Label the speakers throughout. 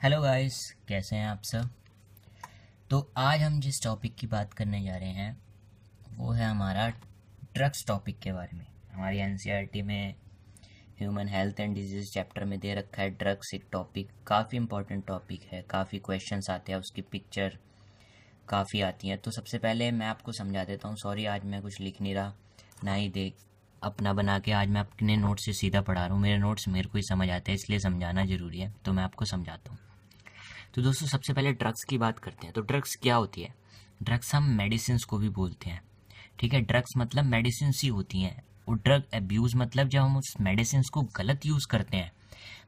Speaker 1: Hello guys, कैसे हैं आप सब। तो आज हम जिस टॉपिक की बात करने जा रहे हैं वो है हमारा ड्रग्स टॉपिक के बारे में। हमारी एनसीईआरटी में human health and disease chapter में दे रखा है ड्रग्स एक टॉपिक, काफ़ी इंपॉर्टेंट टॉपिक है, काफ़ी क्वेश्चंस आते हैं, उसकी पिक्चर काफ़ी आती हैं। तो सबसे पहले मैं आपको समझा देता हूँ। सॉरी, आज मैं कुछ लिख नहीं रहा, ना ही देख अपना बना के, आज मैं अपने नोट्स से सीधा पढ़ा रहा हूँ। मेरे नोट्स मेरे को ही समझ आते हैं, इसलिए समझाना ज़रूरी है, तो मैं आपको समझाता हूँ। तो दोस्तों, सबसे पहले ड्रग्स की बात करते हैं। तो ड्रग्स क्या होती है? ड्रग्स हम मेडिसिन को भी बोलते हैं, ठीक है। ड्रग्स मतलब मेडिसिन ही होती हैं। और ड्रग अब्यूज़ मतलब जब हम उस मेडिसिन को गलत यूज़ करते हैं,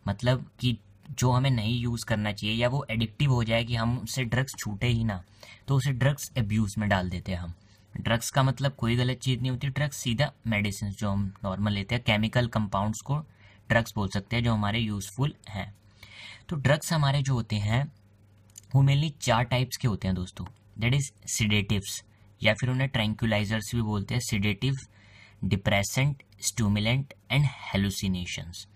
Speaker 1: मतलब कि जो हमें नहीं यूज़ करना चाहिए, या वो एडिक्टिव हो जाए कि हम उससे ड्रग्स छूटे ही ना, तो उसे ड्रग्स अब्यूज़ में डाल देते हैं हम। ड्रग्स का मतलब कोई गलत चीज़ नहीं होती। ड्रग्स सीधा मेडिसिन जो हम नॉर्मल लेते हैं, केमिकल कंपाउंड्स को ड्रग्स बोल सकते हैं जो हमारे यूज़फुल हैं। तो ड्रग्स हमारे जो होते हैं वो मेनली 4 टाइप्स के होते हैं दोस्तों। दैट इज सिडेटिव्स, या फिर उन्हें ट्रैंक्विलाइजर्स भी बोलते हैं। Sedative, depressant, stimulant and hallucinations.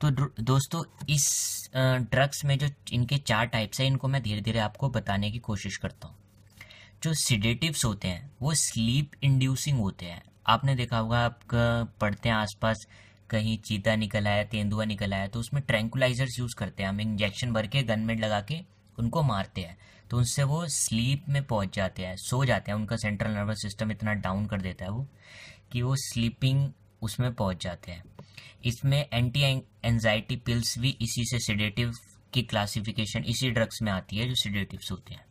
Speaker 1: तो दोस्तों, इस ड्रग्स में जो इनके 4 टाइप्स हैं, इनको मैं धीरे धीरे आपको बताने की कोशिश करता हूँ। जो सिडेटिव्स होते हैं वो स्लीप इंड्यूसिंग होते हैं। आपने देखा होगा, आप पढ़ते हैं आसपास कहीं चीता निकल आया, तेंदुआ निकल आया, तो उसमें ट्रैंक्विलाइजर्स यूज़ करते हैं हम, इंजेक्शन भर के गन में लगा के उनको मारते हैं, तो उनसे वो स्लीप में पहुंच जाते हैं, सो जाते हैं। उनका सेंट्रल नर्वस सिस्टम इतना डाउन कर देता है वो कि वो स्लीपिंग उसमें पहुंच जाते हैं। इसमें एंटी एंजाइटी पिल्स भी इसी से सिडेटिव की क्लासिफिकेशन इसी ड्रग्स में आती है जो सिडेटिव्स होते हैं।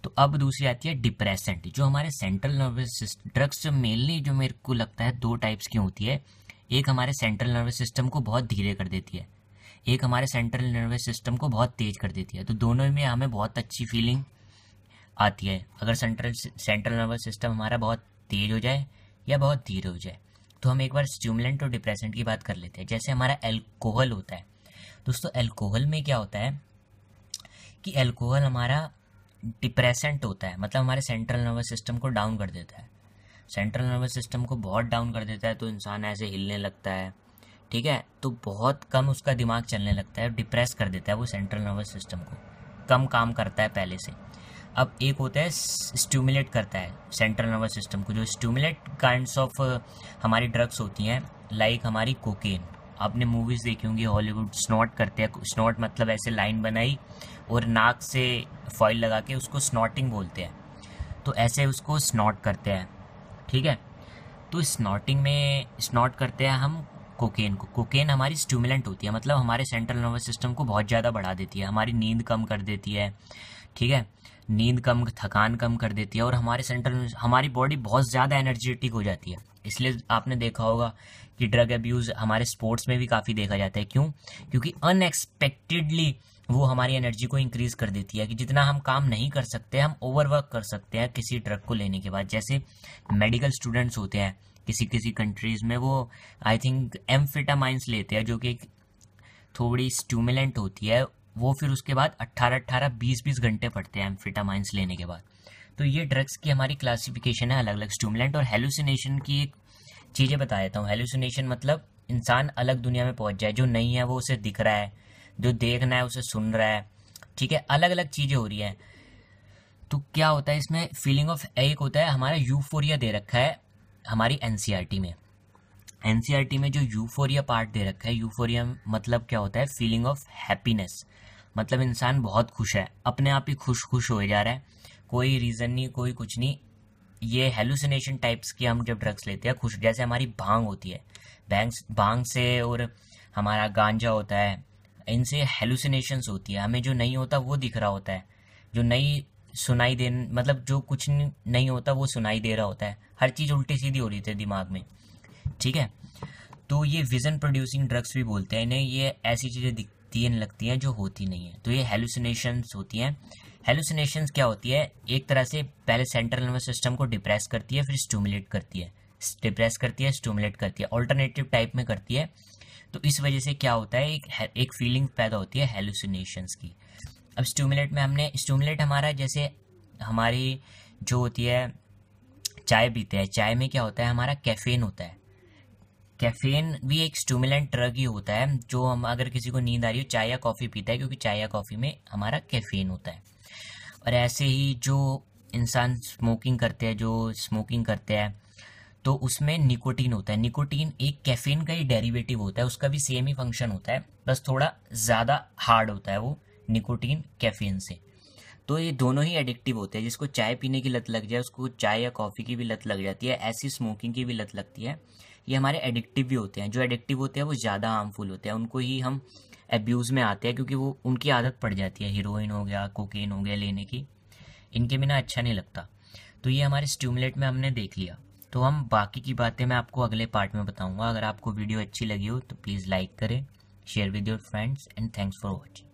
Speaker 1: तो अब दूसरी आती है डिप्रेसेंट, जो हमारे central nervous system drugs mainly जो मेरे को लगता है 2 टाइप्स की होती है। एक हमारे सेंट्रल नर्वस सिस्टम को बहुत धीरे कर देती है, एक हमारे सेंट्रल नर्वस सिस्टम को बहुत तेज कर देती है। तो दोनों में हमें बहुत अच्छी फीलिंग आती है। अगर सेंट्रल नर्वस सिस्टम हमारा बहुत तेज हो जाए या बहुत धीरे हो जाए। तो हम एक बार स्टिमुलेंट और डिप्रेसेंट की बात कर लेते हैं। जैसे हमारा एल्कोहल होता है दोस्तों, एल्कोहल में क्या होता है कि एल्कोहल हमारा डिप्रेसेंट होता है, मतलब हमारे सेंट्रल नर्वस सिस्टम को डाउन कर देता है। सेंट्रल नर्वस सिस्टम को बहुत डाउन कर देता है, तो इंसान ऐसे हिलने लगता है, ठीक है। तो बहुत कम उसका दिमाग चलने लगता है, डिप्रेस कर देता है वो सेंट्रल नर्वस सिस्टम को, कम काम करता है पहले से। अब एक होता है स्टिमुलेट करता है सेंट्रल नर्वस सिस्टम को। जो स्टिमुलेट काइंड्स ऑफ हमारी ड्रग्स होती हैं, लाइक हमारी कोकेन। आपने मूवीज़ देखी होंगी, हॉलीवुड स्नॉट करते हैं। स्नॉट मतलब ऐसे लाइन बनाई और नाक से फॉइल लगा के उसको स्नॉटिंग बोलते हैं। तो ऐसे उसको स्नॉट करते हैं, ठीक है। तो स्नॉटिंग में स्नॉट करते हैं हम कोकेन को। कोकेन हमारी स्टिमुलेंट होती है, मतलब हमारे सेंट्रल नर्वस सिस्टम को बहुत ज़्यादा बढ़ा देती है, हमारी नींद कम कर देती है, ठीक है। नींद कम, थकान कम कर देती है, और हमारी बॉडी बहुत ज़्यादा एनर्जेटिक हो जाती है। इसलिए आपने देखा होगा कि ड्रग अब्यूज़ हमारे स्पोर्ट्स में भी काफ़ी देखा जाता है। क्यों? क्योंकि अनएक्सपेक्टेडली वो हमारी एनर्जी को इंक्रीज कर देती है, कि जितना हम काम नहीं कर सकते हम ओवरवर्क कर सकते हैं किसी ड्रग को लेने के बाद। जैसे मेडिकल स्टूडेंट्स होते हैं किसी किसी कंट्रीज़ में, वो आई थिंक एम्फेटामाइंस लेते हैं, जो कि थोड़ी स्टिमुलेंट होती है। वो फिर उसके बाद 18-18, 20-20 घंटे पड़ते हैं एम्फेटामाइंस लेने के बाद। तो ये ड्रग्स की हमारी क्लासिफिकेशन है अलग अलग। स्टिमुलेंट और हेलुसिनेशन की एक चीज़ें बता देता हूँ। हेलुसिनेशन मतलब इंसान अलग दुनिया में पहुंच जाए, जो नहीं है वो उसे दिख रहा है, जो देखना है उसे सुन रहा है, ठीक है। अलग अलग चीज़ें हो रही हैं। तो क्या होता है इसमें, फीलिंग ऑफ, एक होता है हमारा यूफोरिया दे रखा है हमारी एनसीईआरटी में। एनसीईआरटी में जो यूफोरिया पार्ट दे रखा है, यूफोरिया मतलब क्या होता है, फीलिंग ऑफ हैप्पीनेस। मतलब इंसान बहुत खुश है, अपने आप ही खुश खुश हो जा रहा है, कोई रीज़न नहीं, कोई कुछ नहीं। ये हेलुसिनेशन टाइप्स की हम जब ड्रग्स लेते हैं खुश, जैसे हमारी भांग होती है, भांग से, और हमारा गांजा होता है, इनसे हेलुसिनेशंस होती है। हमें जो नहीं होता वो दिख रहा होता है, जो नहीं सुनाई दे, मतलब जो कुछ नहीं होता वो सुनाई दे रहा होता है, हर चीज़ उल्टी सीधी हो रही थी दिमाग में, ठीक है। तो ये विजन प्रोड्यूसिंग ड्रग्स भी बोलते हैं इन्हें। ये ऐसी चीज़ें दिखती हैं, लगती हैं जो होती नहीं है, तो ये हेलुसिनेशंस होती हैं। हेलुसिनेशंस क्या होती है, एक तरह से पहले सेंट्रल नर्वस सिस्टम को डिप्रेस करती है, फिर स्टिमुलेट करती है, डिप्रेस करती है, स्टिमुलेट करती है, ऑल्टरनेटिव टाइप में करती है। तो इस वजह से क्या होता है, एक फीलिंग पैदा होती है हेलुसिनेशंस की। अब स्टिमुलेट में हमने, स्टिमुलेट हमारा जैसे हमारी जो होती है, चाय पीते हैं, चाय में क्या होता है, हमारा कैफीन होता है। कैफीन भी एक स्टिमुलेंट ड्रग ही होता है, जो हम अगर किसी को नींद आ रही हो चाय या कॉफ़ी पीता है, क्योंकि चाय या कॉफ़ी में हमारा कैफीन होता है। और ऐसे ही जो इंसान स्मोकिंग करते हैं तो उसमें निकोटीन होता है। निकोटीन एक कैफीन का ही डेरिवेटिव होता है, उसका भी सेम ही फंक्शन होता है, बस थोड़ा ज़्यादा हार्ड होता है वो निकोटीन कैफीन से। तो ये दोनों ही एडिक्टिव होते हैं। जिसको चाय पीने की लत लग जाए उसको चाय या कॉफ़ी की भी लत लग जाती है, ऐसी स्मोकिंग की भी लत लगती है। ये हमारे एडिक्टिव भी होते हैं। जो एडिक्टिव होते हैं वो ज़्यादा हार्मफुल होते हैं, उनको ही हम एब्यूज़ में आते हैं, क्योंकि वो उनकी आदत पड़ जाती है। हीरोइन हो गया, कोकेन हो गया लेने की, इनके बिना अच्छा नहीं लगता। तो ये हमारे स्टिमुलेट में हमने देख लिया। तो हम बाकी की बातें मैं आपको अगले पार्ट में बताऊंगा। अगर आपको वीडियो अच्छी लगी हो तो प्लीज़ लाइक करें, share with your friends, and thanks for watching.